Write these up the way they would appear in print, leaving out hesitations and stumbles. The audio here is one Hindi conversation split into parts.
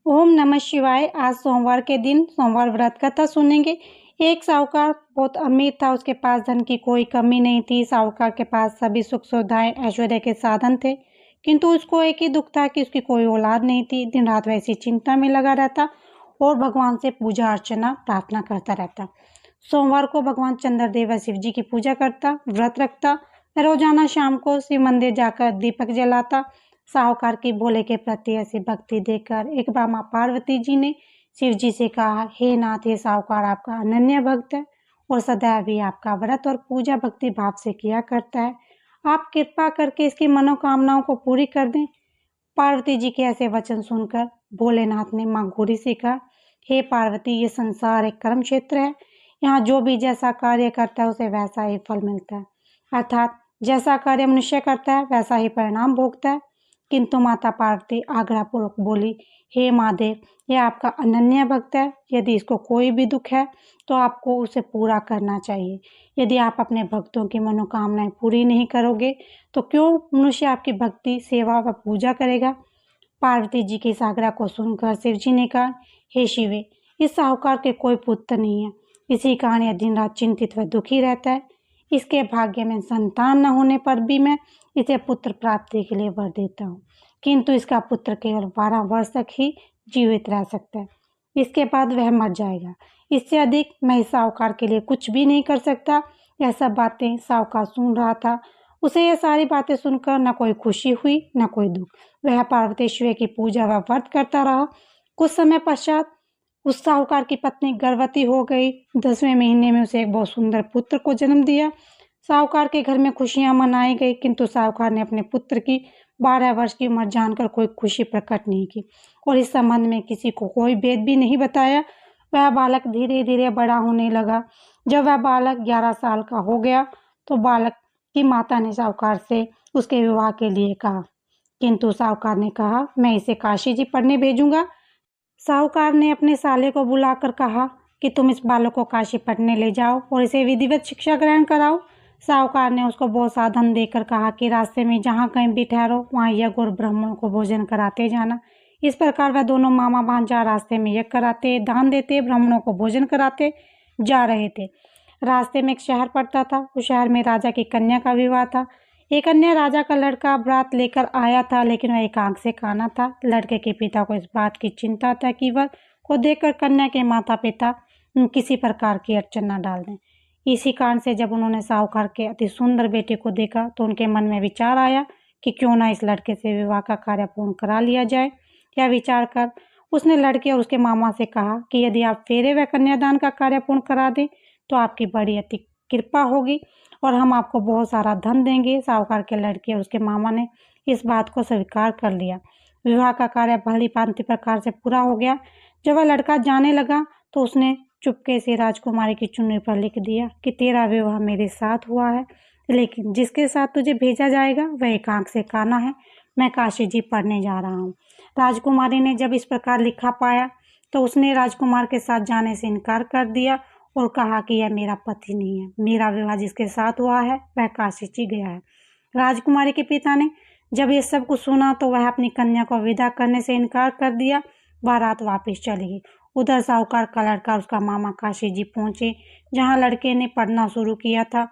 ओम नमः शिवाय। आज सोमवार के दिन सोमवार व्रत कथा सुनेंगे। एक साहूकार बहुत अमीर था, उसके पास धन की कोई कमी नहीं थी। साहूकार के पास सभी सुख सुविधाएं ऐश्वर्य के साधन थे, किंतु उसको एक ही दुख था कि उसकी कोई औलाद नहीं थी। दिन रात वैसी चिंता में लगा रहता और भगवान से पूजा अर्चना प्रार्थना करता रहता। सोमवार को भगवान चंद्रदेव व शिव जी की पूजा करता, व्रत रखता। रोजाना शाम को शिव मंदिर जाकर दीपक जलाता। साहूकार की भोले के प्रति ऐसी भक्ति देखकर एक बार माँ पार्वती जी ने शिव जी से कहा, हे नाथ, ये साहूकार आपका अनन्य भक्त है और सदैव ही आपका व्रत और पूजा भक्ति भाव से किया करता है। आप कृपा करके इसकी मनोकामनाओं को पूरी कर दें। पार्वती जी के ऐसे वचन सुनकर भोलेनाथ ने माँ गौरी से कहा, हे पार्वती, ये संसार एक कर्म क्षेत्र है। यहाँ जो भी जैसा कार्य करता है उसे वैसा ही फल मिलता है। अर्थात जैसा कार्य मनुष्य करता है वैसा ही परिणाम भोगता है। किंतु माता पार्वती आग्रहपूर्वक बोली, हे महादेव, यह आपका अनन्य भक्त है। यदि इसको कोई भी दुख है तो आपको उसे पूरा करना चाहिए। यदि आप अपने भक्तों की मनोकामनाएं पूरी नहीं करोगे तो क्यों मनुष्य आपकी भक्ति, सेवा व पूजा करेगा। पार्वती जी के इस आग्रह को सुनकर शिव जी ने कहा, हे शिवे, इस साहूकार के कोई पुत्र नहीं है। इसी कारण यह दिन रात चिंतित व दुखी रहता है। इसके भाग्य में संतान न होने पर भी मैं इसे पुत्र प्राप्ति के लिए वर देता हूँ, किंतु इसका पुत्र केवल 12 वर्ष तक ही जीवित रह सकता है। इसके बाद वह मर जाएगा। इससे अधिक मैं इस साहूकार के लिए कुछ भी नहीं कर सकता। यह सब बातें साहूकार सुन रहा था। उसे यह सारी बातें सुनकर न कोई खुशी हुई न कोई दुख। वह पार्वतीश्वर की पूजा व व्रत करता रहा। कुछ समय पश्चात उस साहूकार की पत्नी गर्भवती हो गई। 10वें महीने में उसे एक बहुत सुंदर पुत्र को जन्म दिया। साहूकार के घर में खुशियां मनाई गई, किंतु साहूकार ने अपने पुत्र की 12 वर्ष की उम्र जानकर कोई खुशी प्रकट नहीं की और इस संबंध में किसी को कोई भेद भी नहीं बताया। वह बालक धीरे धीरे बड़ा होने लगा। जब वह बालक 11 साल का हो गया तो बालक की माता ने साहूकार से उसके विवाह के लिए कहा, किंतु साहूकार ने कहा, मैं इसे काशी जी पढ़ने भेजूंगा। साहूकार ने अपने साले को बुलाकर कहा कि तुम इस बालक को काशी पढ़ने ले जाओ और इसे विधिवत शिक्षा ग्रहण कराओ। साहूकार ने उसको बहुत साधन देकर कहा कि रास्ते में जहाँ कहीं भी ठहरो वहाँ यज्ञ और ब्राह्मणों को भोजन कराते जाना। इस प्रकार वह दोनों मामा भांजा रास्ते में यज्ञ कराते, दान देते, ब्राह्मणों को भोजन कराते जा रहे थे। रास्ते में एक शहर पड़ता था। उस शहर में राजा की कन्या का विवाह था। एक अन्य राजा का लड़का बारात लेकर आया था, लेकिन वह एक आंख से काना था। लड़के के पिता को इस बात की चिंता था कि वह को देखकर कन्या के माता पिता किसी प्रकार की अड़चन न डाल दें। इसी कारण से जब उन्होंने साहूकार के अति सुंदर बेटे को देखा तो उनके मन में विचार आया कि क्यों ना इस लड़के से विवाह का कार्य पूर्ण करा लिया जाए। यह विचार कर उसने लड़के और उसके मामा से कहा कि यदि आप फेरे व कन्यादान का कार्य पूर्ण करा दें तो आपकी बड़ी अति कृपा होगी और हम आपको बहुत सारा धन देंगे। साहूकार के लड़के और उसके मामा ने इस बात को स्वीकार कर लिया। विवाह का कार्य भली भांति प्रकार से पूरा हो गया। जब वह लड़का जाने लगा तो उसने चुपके से राजकुमारी की चुन्नी पर लिख दिया कि तेरा विवाह मेरे साथ हुआ है, लेकिन जिसके साथ तुझे भेजा जाएगा वह एक आंख से काना है। मैं काशी जी पढ़ने जा रहा हूँ। राजकुमारी ने जब इस प्रकार लिखा पाया तो उसने राजकुमार के साथ जाने से इनकार कर दिया और कहा कि यह मेरा पति नहीं है। मेरा विवाह जिसके साथ हुआ है वह काशी जी गया है। राजकुमारी के पिता ने जब ये सब कुछ सुना तो वह अपनी कन्या को विदा करने से इनकार कर दिया। बारात वापस चली गई। उधर साहूकार का लड़का और उसका मामा काशी जी पहुंचे, जहां लड़के ने पढ़ना शुरू किया था।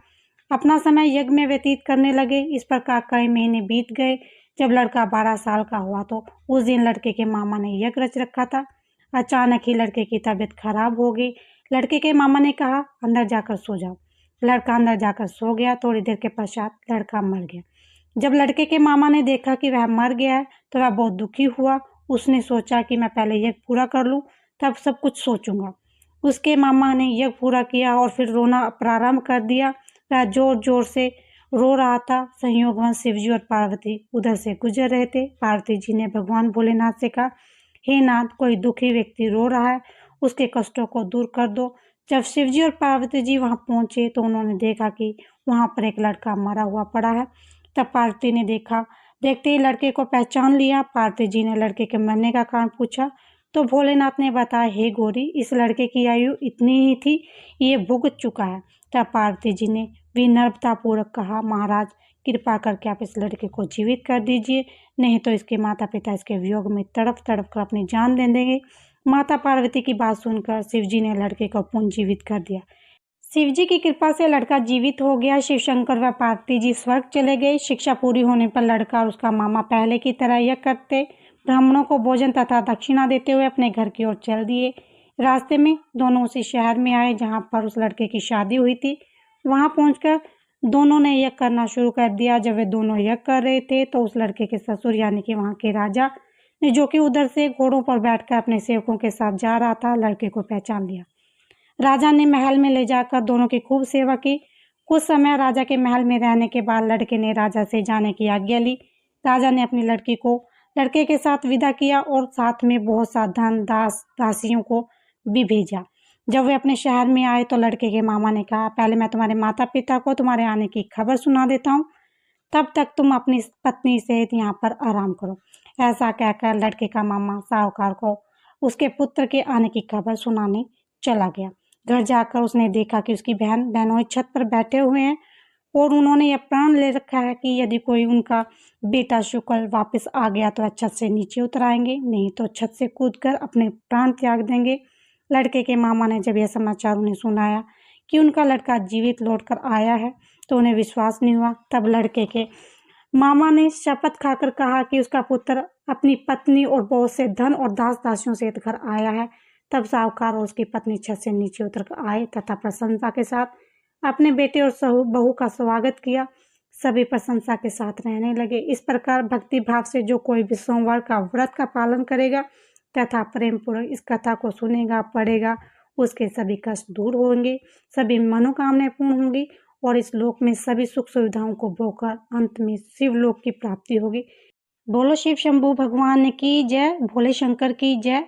अपना समय यज्ञ में व्यतीत करने लगे। इस प्रकार कई महीने बीत गए। जब लड़का 12 साल का हुआ तो उस दिन लड़के के मामा ने यज्ञ रच रखा था। अचानक ही लड़के की तबीयत खराब हो गई। लड़के के मामा ने कहा, अंदर जाकर सो जाओ। लड़का अंदर जाकर सो गया। थोड़ी देर के पश्चात लड़का मर गया। जब लड़के के मामा ने देखा कि वह मर गया है तो वह बहुत दुखी हुआ। उसने सोचा कि मैं पहले यज्ञ पूरा कर लूं, तब सब कुछ सोचूंगा। उसके मामा ने यज्ञ पूरा किया और फिर रोना प्रारंभ कर दिया। वह जोर जोर से रो रहा था। संयोगवश शिवजी और पार्वती उधर से गुजर रहे थे। पार्वती जी ने भगवान भोलेनाथ से कहा, हे नाथ, कोई दुखी व्यक्ति रो रहा है, उसके कष्टों को दूर कर दो। जब शिवजी और पार्वती जी वहां पहुंचे तो उन्होंने देखा कि वहां पर एक लड़का मरा हुआ पड़ा है। तब पार्वती ने देखते ही लड़के को पहचान लिया। पार्वती जी ने लड़के के मरने का कारण पूछा तो भोलेनाथ ने बताया, हे गौरी, इस लड़के की आयु इतनी ही थी, ये भुगत चुका है। तब पार्वती जी ने विनम्रतापूर्वक कहा, महाराज, कृपा करके आप इस लड़के को जीवित कर दीजिए, नहीं तो इसके माता पिता इसके वियोग में तड़प तड़प कर अपनी जान दे देंगे। माता पार्वती की बात सुनकर शिव जी ने लड़के को पुनर्जीवित कर दिया। शिव जी की कृपा से लड़का जीवित हो गया। शिव शंकर व पार्वती जी स्वर्ग चले गए। शिक्षा पूरी होने पर लड़का और उसका मामा पहले की तरह यज्ञ करते, ब्राह्मणों को भोजन तथा दक्षिणा देते हुए अपने घर की ओर चल दिए। रास्ते में दोनों उसी शहर में आए जहां पर उस लड़के की शादी हुई थी। वहां पहुंचकर दोनों ने यज्ञ करना शुरू कर दिया। जब वे दोनों यज्ञ कर रहे थे तो उस लड़के के ससुर यानी कि वहां के राजा ने, जो कि उधर से घोड़ों पर बैठकर अपने सेवकों के साथ जा रहा था, लड़के को पहचान लिया। राजा ने महल में ले जाकर दोनों की खूब सेवा की। कुछ समय राजा के महल में रहने के बाद लड़के ने राजा से जाने की आज्ञा ली। राजा ने अपनी लड़की को लड़के के साथ विदा किया और साथ में बहुत सा धन दास दासियों को भी भेजा। जब वे अपने शहर में आए तो लड़के के मामा ने कहा, पहले मैं तुम्हारे माता पिता को तुम्हारे आने की खबर सुना देता हूँ, तब तक तुम अपनी पत्नी सहित यहाँ पर आराम करो। ऐसा कहकर लड़के का मामा साहूकार को उसके पुत्र के आने की खबर सुनाने चला गया। घर जाकर उसने देखा कि उसकी बहन बहनोई छत पर बैठे हुए हैं और उन्होंने यह प्रण ले रखा है कि यदि कोई उनका बेटा शुक्ल वापस आ गया तो छत से नीचे उतर आएंगे, नहीं तो छत से कूदकर अपने प्राण त्याग देंगे। लड़के के मामा ने जब यह समाचार उन्हें सुनाया कि उनका लड़का जीवित लौटकर आया है तो उन्हें विश्वास नहीं हुआ। तब लड़के के मामा ने शपथ खाकर कहा कि उसका पुत्र अपनी पत्नी और बहुत से धन और दास दासियों से घर आया है। तब साहूकार और उसकी पत्नी छत से नीचे उतर आए तथा प्रशंसा के साथ अपने बेटे और बहू का स्वागत किया। सभी प्रशंसा के साथ रहने लगे। इस प्रकार भक्ति भाव से जो कोई भी सोमवार का व्रत का पालन करेगा तथा प्रेम पूर्वक इस कथा को सुनेगा पढ़ेगा, उसके सभी कष्ट दूर होंगे, सभी मनोकामनाएं पूर्ण होंगी और इस लोक में सभी सुख सुविधाओं को भोगकर अंत में शिवलोक की प्राप्ति होगी। बोलो शिव शंभू भगवान की जय, भोले शंकर की जय।